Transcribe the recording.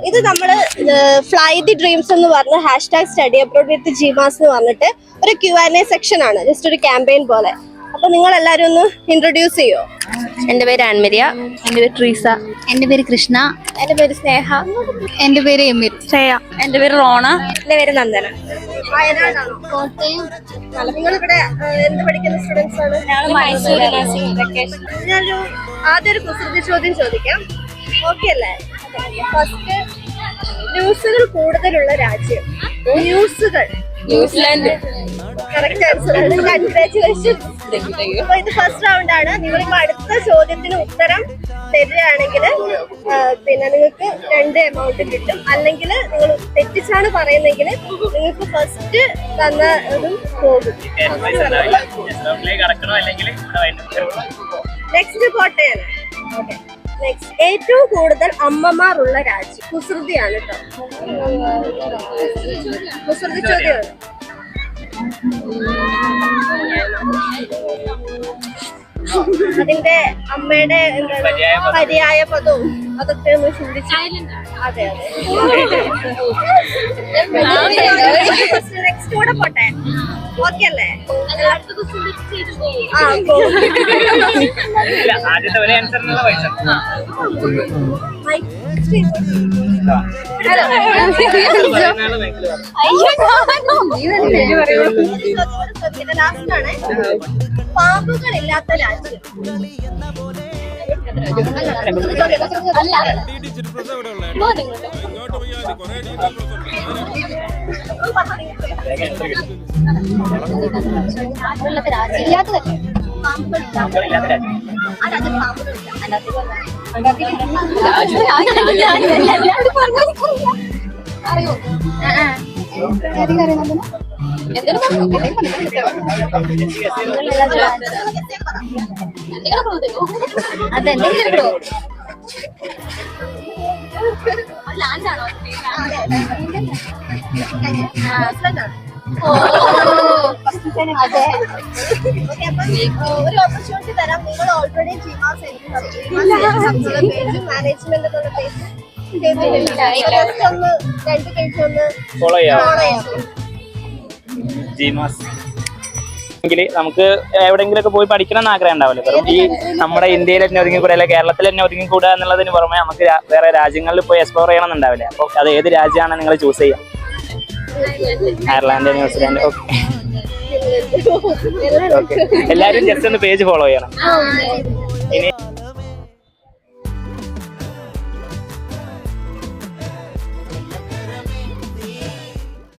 ഇത് നമ്മള് fly the dreams എന്ന് പറഞ്ഞ് #study abroad with GMAS എന്ന് പറഞ്ഞിട്ട് ഒരു Q&A സെക്ഷൻ ആണ്. ജസ്റ്റ് ഒരു ക്യാമ്പയിൻ പോലെ. അപ്പൊ നിങ്ങൾ എല്ലാരും ഒന്ന് ഇൻട്രൊഡ്യൂസ് ചെയ്യോ? എൻ്റെ പേര് ആൻമരിയ. എൻ്റെ പേര് ട്രീസ. എൻ്റെ പേര് കൃഷ്ണ. എൻ്റെ പേര് സ്നേഹ. എൻ്റെ പേര് എമിർ. ശ്രേയ. എൻ്റെ പേര് റോണ. എൻ്റെ പേര് നന്ദന. വയനാടാണോ? കോട്ടയം. നിങ്ങൾ ഇവിടെ എന്ത് പഠിക്കുന്ന സ്റ്റുഡൻസ് ആണ്? ഞാനൊരു ആദ്യം ഒരു കുസൃതി ചോദ്യം ചോദിക്കാം. ഓക്കെ അല്ലേ? ഫസ്റ്റ്, ന്യൂസുകൾ കൂടുതലുള്ള രാജ്യം. ന്യൂസുകൾ. ന്യൂസിലാൻഡ്. കറക്റ്റ് ആൻസർ ആണ്. കൺഗ്രാറ്റുലേഷൻ. അപ്പൊ ഇത് ഫസ്റ്റ് റൗണ്ട് ആണ്. നിങ്ങളിപ്പോ അടുത്ത ചോദ്യത്തിന് ഉത്തരം തരികയാണെങ്കിൽ പിന്നെ നിങ്ങൾക്ക് 2 എമൗണ്ട് കിട്ടും. അല്ലെങ്കിൽ നിങ്ങൾ തെറ്റിച്ചാണ് പറയുന്നെങ്കിൽ നിങ്ങൾക്ക് ഫസ്റ്റ് തന്നതും പോകും. നെക്സ്റ്റ് കോട്ടയാണ്. ഓക്കെ, നെക്സ്റ്റ്, ഏറ്റവും കൂടുതൽ അമ്മമാർ ഉള്ള രാജ്യം. കുസൃതിയാണ് കേട്ടോ. കുസൃതി ചോദ്യമാണ്. അതിന്റെ അമ്മയുടെ എന്താണ് പര്യായ പദവും അതൊക്കെ ഒന്ന് ചിന്തിച്ചു. അതെ അതെ. നെക്സ്റ്റ് കൂടെ പോട്ടെ. ഓക്കെ അല്ലേ? ലാസ്റ്റാണ്. പാമ്പുകളില്ലാത്ത രാജ്യം. ഒരു ഓപ്പർച്യൂണിറ്റി തരാം. നിങ്ങൾ ഓൾറെഡി GMAS മാനേജ്മെന്റ് എന്നുള്ള പേജ് ഒന്ന് 2 പേജ് ഒന്ന് ഫോളോ ചെയ്യാം. നമുക്ക് എവിടെയെങ്കിലും ഒക്കെ പോയി പഠിക്കണം എന്ന് ആഗ്രഹം ഉണ്ടാവില്ല. വെറും ഈ നമ്മുടെ ഇന്ത്യയിൽ തന്നെ ഒതുങ്ങിക്കൂടുക അല്ലെങ്കിൽ കേരളത്തിൽ തന്നെ ഒതുങ്ങിക്കൂടുക എന്നുള്ളതിന് പുറമെ നമുക്ക് വേറെ രാജ്യങ്ങളിൽ പോയി എക്സ്പ്ലോർ ചെയ്യണം എന്നുണ്ടാവില്ല. അപ്പോൾ അത് ഏത് രാജ്യമാണ് നിങ്ങൾ ചൂസ് ചെയ്യാം? Ireland, New Zealand. ഓക്കെ, എല്ലാവരും ജസ്റ്റ് ഒന്ന് പേജ് ഫോളോ ചെയ്യണം. ഇനി